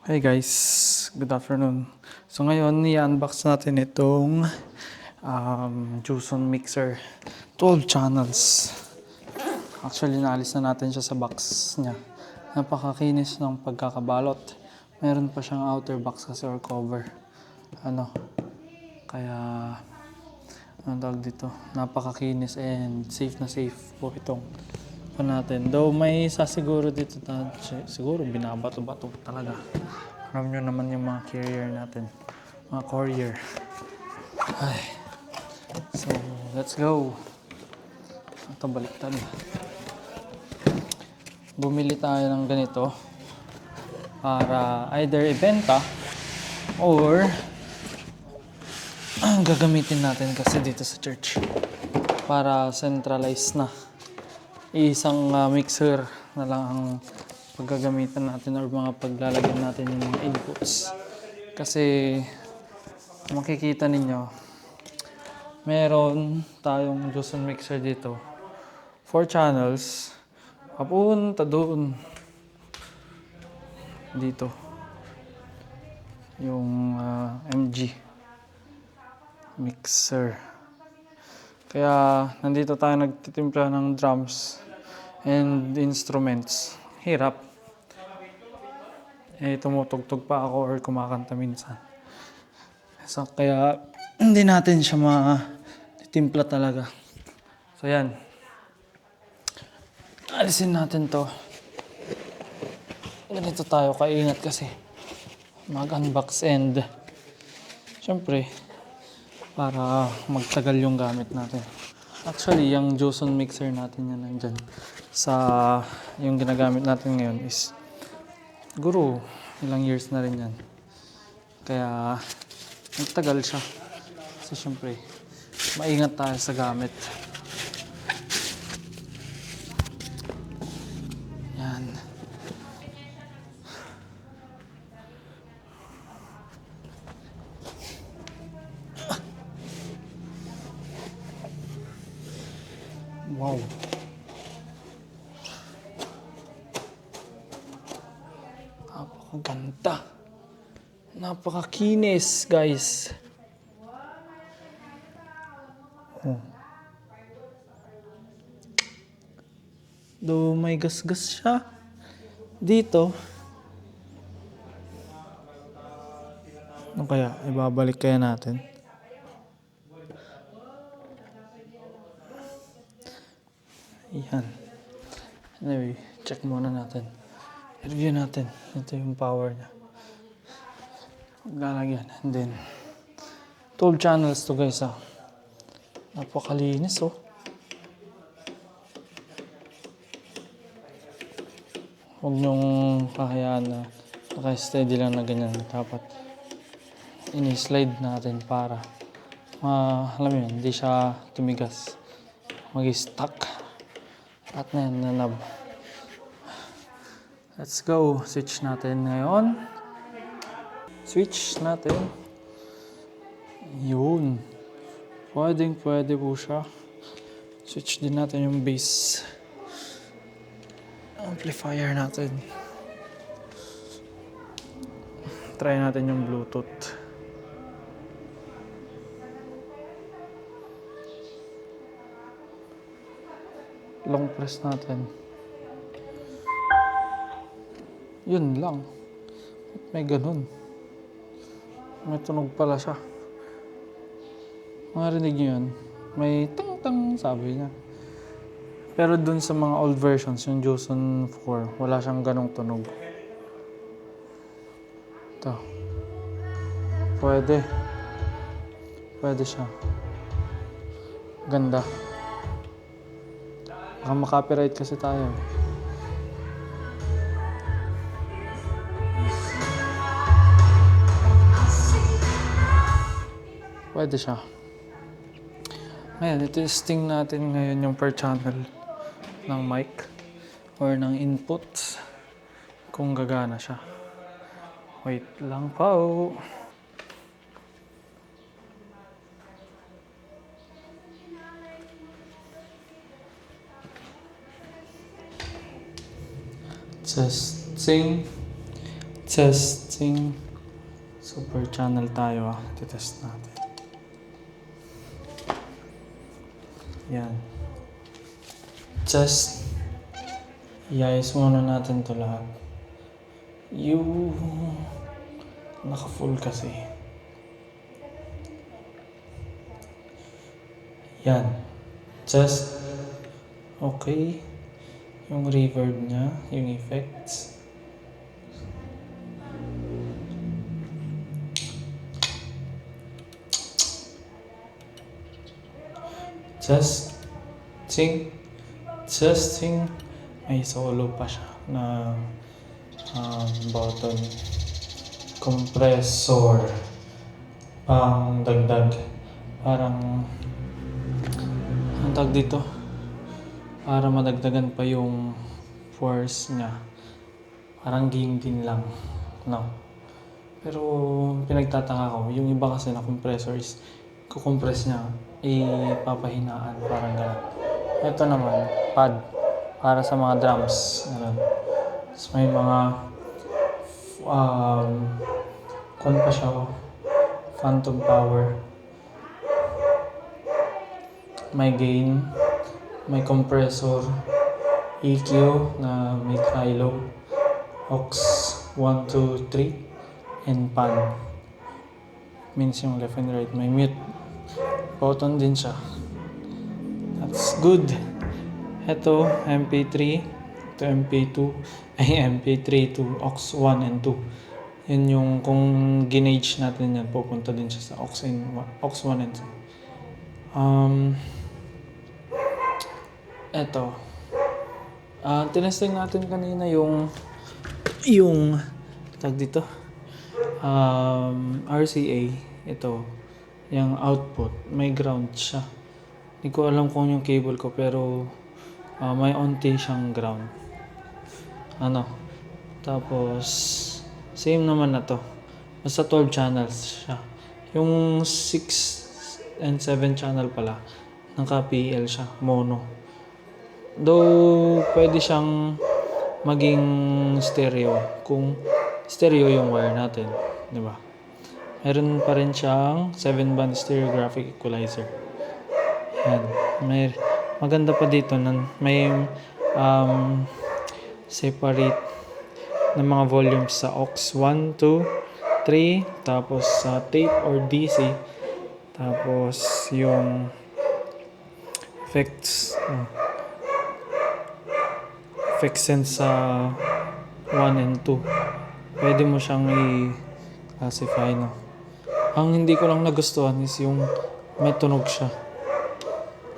Hey guys, good afternoon. So ngayon, i-unbox natin itong Juson Mixer 12 channels. Actually, naalis na natin siya sa box niya. Napakakinis ng pagkakabalot. Meron pa siyang outer box kasi or cover. Kaya, ano tawag dito? Napakakinis and safe na safe po itong natin. Though may isa siguro dito na siguro binabato-bato talaga. Alam nyo naman yung mga carrier natin. Mga courier. Ay. So, let's go. Ito baliktad. Bumili tayo ng ganito para either ibenta or gagamitin natin kasi dito sa church para centralized na. Isang mixer na lang ang paggagamitan natin or mga paglalagyan natin yung mga inputs. Kasi makikita ninyo, meron tayong Juson mixer dito. 4 channels. Papunta doon. Dito. Yung MG mixer. Kaya nandito tayo nagtitimpla ng drums and instruments. Hirap. Tumutugtog pa ako or kumakanta minsan. So, kaya hindi natin siya matitimpla talaga. So, yan. Alisin natin to. Ganito tayo kaingat kasi mag-unbox and syempre para magtagal yung gamit natin. Actually, yung Juson mixer natin yan nandyan. Sa yung ginagamit natin ngayon is siguro ilang years na rin yan. Kaya nagtagal siya. So syempre, maingat tayo sa gamit. Yan. Wow. Napakaganda. Napakakinis, guys. Do may gas-gas siya. Dito. Ano kaya? Ibabalik kaya natin? Yan. Anyway, check muna natin. Review natin. Ito yung power niya. Maglalagyan. And then, 12 channels to guys ah. Napakalinis oh. Huwag niyong kahayaan na naka-steady lang na ganyan. Dapat ini-slide natin para alam mo yun, hindi siya tumigas. Mag-stuck. At na yan, nanab. Let's go. Switch natin ngayon. Switch natin. Yun. Pwede po siya. Switch din natin yung bass amplifier natin. Try natin yung Bluetooth. Long press natin. Yun lang. May ganun. May tunog pala siya. Marinig nyo yun. May tang-tang sabi niya. Pero dun sa mga old versions, yung Juson 4, wala siyang ganong tunog. Ito. Pwede siya. Ganda. Baka makapiright kasi tayo. Pwede siya. Ngayon, itesting natin ngayon yung per channel ng mic or ng input kung gagana siya. Wait lang po. Testing. Testing. Super channel tayo Titest natin. Yan. Just iayos muna natin to lahat. Naka-full kasi. Yan. Just okay. Yung reverb niya, yung effects. Testing. May solo pa siya na button. Compressor. Pang dagdag. Parang ang tag dito. Para madagdagan pa yung force niya. Parang game din lang. No. Pero pinagtataka ko, yung iba kasi na compressor is kukompress niya, ipapahinaan, parang gano'n. Ito naman, pad, para sa mga drums. Gano'n. Tapos may mga, kung pa siya, phantom power. May gain, may compressor, EQ na may high-low, aux 1, 2, 3, and pan. Means yung left and right. May mute button din siya. That's good. Ito, MP3 to MP2, MP3 to aux 1 and 2. Yun yung kung ginage natin yan, pupunta din siya sa aux 1 and 2. Ito. Tinesting natin kanina yung tag dito. RCA, ito, yung output, may ground siya. Hindi ko alam kung yung cable ko, pero may onti siyang ground. Tapos, same naman na to. Basta 12 channels siya. Yung 6 and 7 channel pala, naka-PL siya, mono. Though, pwede siyang maging stereo, kung stereo yung wire natin, di ba? Meron pa rin siyang 7-band stereographic equalizer. Yan. Maganda pa dito na may separate ng mga volumes sa aux 1, 2, 3, tapos sa tape or DC, tapos yung effects sense sa 1 and 2. Pwede mo siyang i-classify, no? Ang hindi ko lang nagustuhan is yung may tunog siya.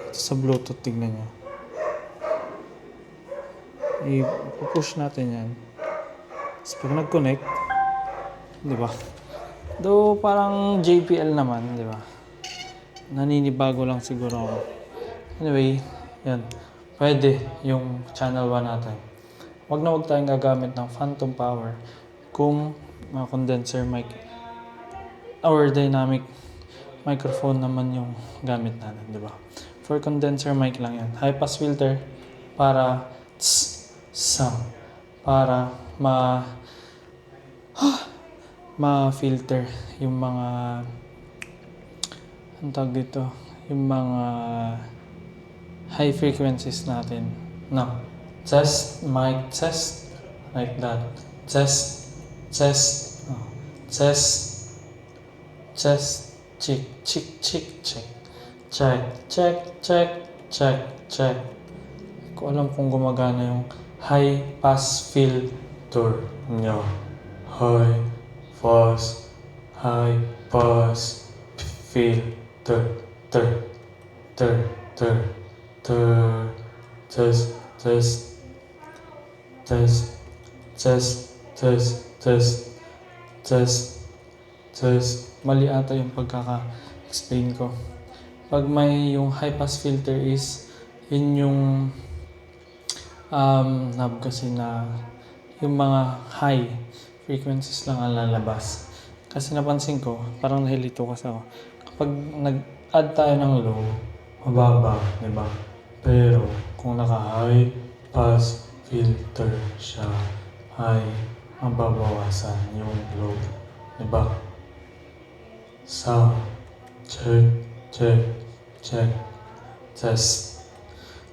Ito sa Bluetooth, tignan nyo. I-push natin yan. Tapos pag nag-connect, di ba? Though parang JBL naman, di ba? Naninibago lang siguro ako. Anyway, yan. Pwede yung channel 1 natin. Wag tayong gagamit ng phantom power kung mga condenser mic or dynamic microphone naman yung gamit natin, di ba? For condenser mic lang yan. High pass filter para sound. Para ma-filter yung mga ang tawag dito, yung mga high frequencies natin. No. Test, mic, test. Like that. Test. Oh. Test. Check. Check. Ko alam kung gumagana yung high pass filter nyo. High pass filter. Test. Mali ata yung pagkaka-explain ko. Pag may yung high pass filter is yun yung knob kasi na yung mga high frequencies lang ang lalabas. Kasi napansin ko, parang nahilito kasi ako. Kapag nag-add tayo ng low, mababa, di ba? Pero kung naka-high pass filter siya, high mababawasan yung load. Diba? Sound. Check, check, check. Test.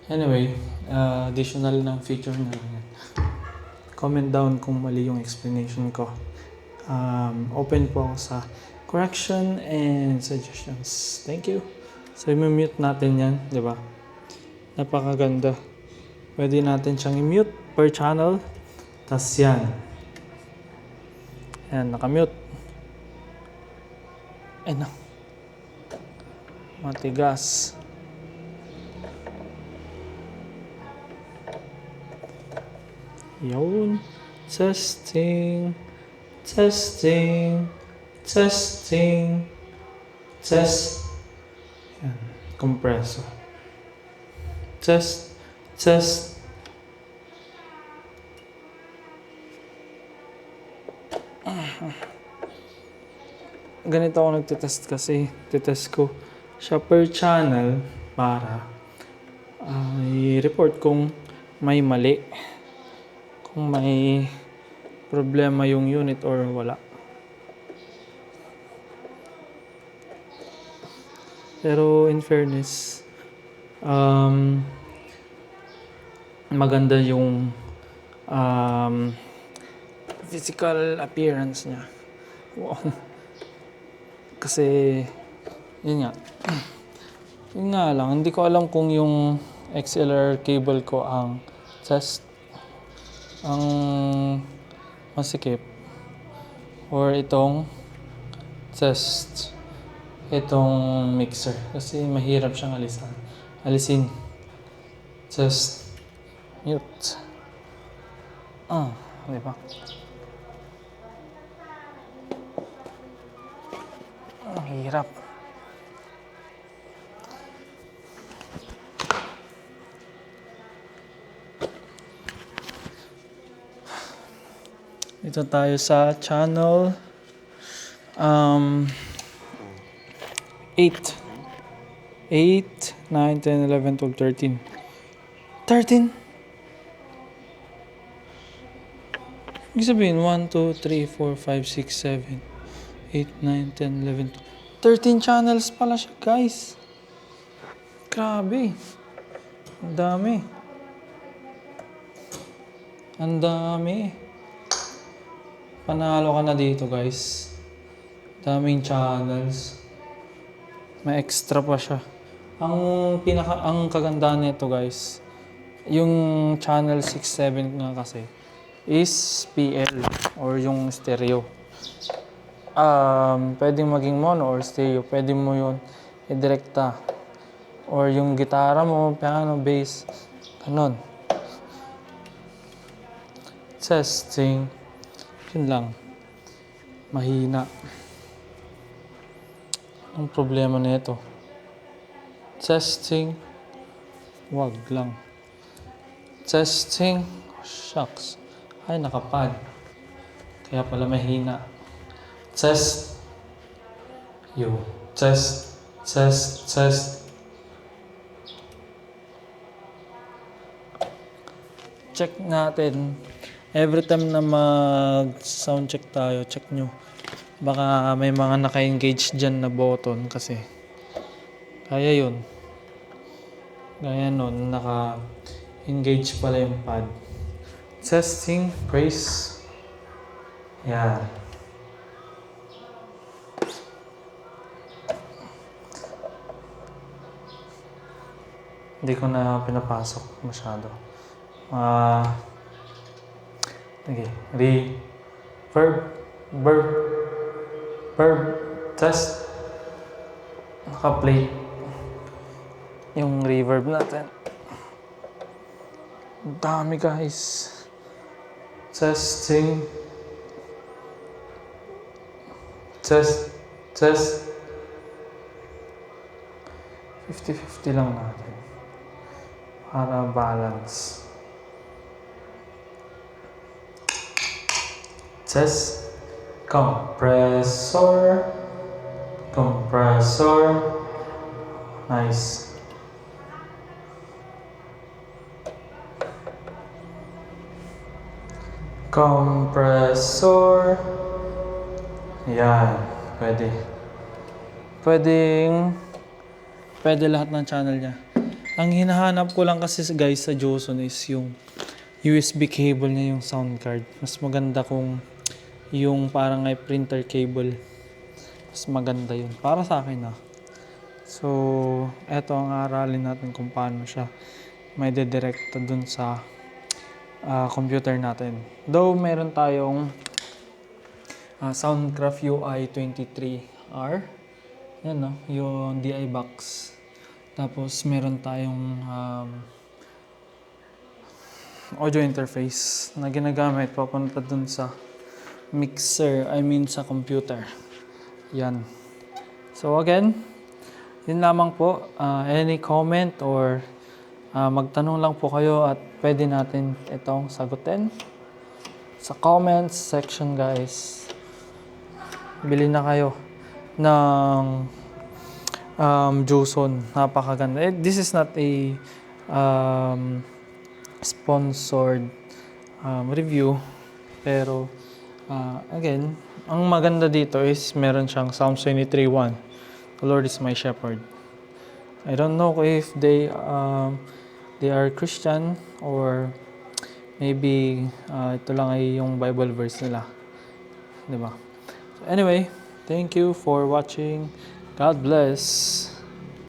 Anyway, additional na feature na lang yan. Comment down kung mali yung explanation ko. Open po ako sa correction and suggestions. Thank you. So, i-mute natin yan, di ba? Napakaganda. Pwede natin siyang i-mute per channel. Tas yan. Yan, nakamute. Ay na. Matigas. Yun. Testing. Testing. Testing. Test. Yan. Compressor. Test. Test. Ganito ako nagtitest kasi. Titest ko siya per channel para i-report kung may mali. Kung may problema yung unit or wala. Pero in fairness, maganda yung physical appearance niya. Wow. Kasi, yun nga. Yun nga lang, hindi ko alam kung yung XLR cable ko ang masikip or itong itong mixer kasi mahirap siyang alisin. Mute. Di ba? Ang hirap. Dito tayo sa channel 8, 9, 10, 11, 12, 13. 13? Ibig sabihin, 1, 2, 3, 4, 5, 6, 7, 8, 9, 10, 11, 13 channels pala siya, guys. Grabe. Ang dami. Ang dami. Panalo ka na dito, guys. Daming channels. May extra pa siya. Ang kagandahan nito, guys, yung channel 6, 7 nga kasi is PL or yung stereo. Pwedeng maging mono or stereo. Pwede mo yun i-direkta. Or yung gitara mo, piano, bass, ganun. Testing. Yun lang. Mahina. Ang problema nito. Testing. Wag lang. Testing. Shucks. Ay, nakapad. Kaya pala mahina. Test. Test. Test. Test. Check natin. Every time na mag-sound check tayo, check nyo. Baka may mga naka-engage dyan na button kasi. Kaya yun. Gaya nun, naka-engage pala yung pad. Testing, praise. Yan. Hindi ko na pinapasok masyado. Okay. Verb, test. Naka-play yung reverb natin. Ang dami, guys. Testing. Test. 50-50 lang natin. Para balance. Test. Compressor. Nice. Compressor. Yan. Pwede. Pwede lahat ng channel niya. Ang hinahanap ko lang kasi guys sa Joson is yung USB cable niya, yung sound card. Mas maganda kung yung parang ay printer cable. Mas maganda yun. Para sa akin So, eto ang aralin natin kung paano siya may dedirekta dun sa computer natin. Though meron tayong Soundcraft UI 23R. Yan yung DI box. Tapos meron tayong audio interface na ginagamit papunta dun sa mixer, sa computer. Yan. So again, yun lamang po. Any comment or magtanong lang po kayo at pwede natin itong sagutin sa comments section guys. Bili na kayo ng Joson. Napakaganda. This is not a sponsored review. Pero again, ang maganda dito is meron siyang Psalms 23:1. The Lord is my shepherd. I don't know if they are Christian or maybe ito lang ay yung Bible verse nila. Diba? So anyway, thank you for watching. God bless.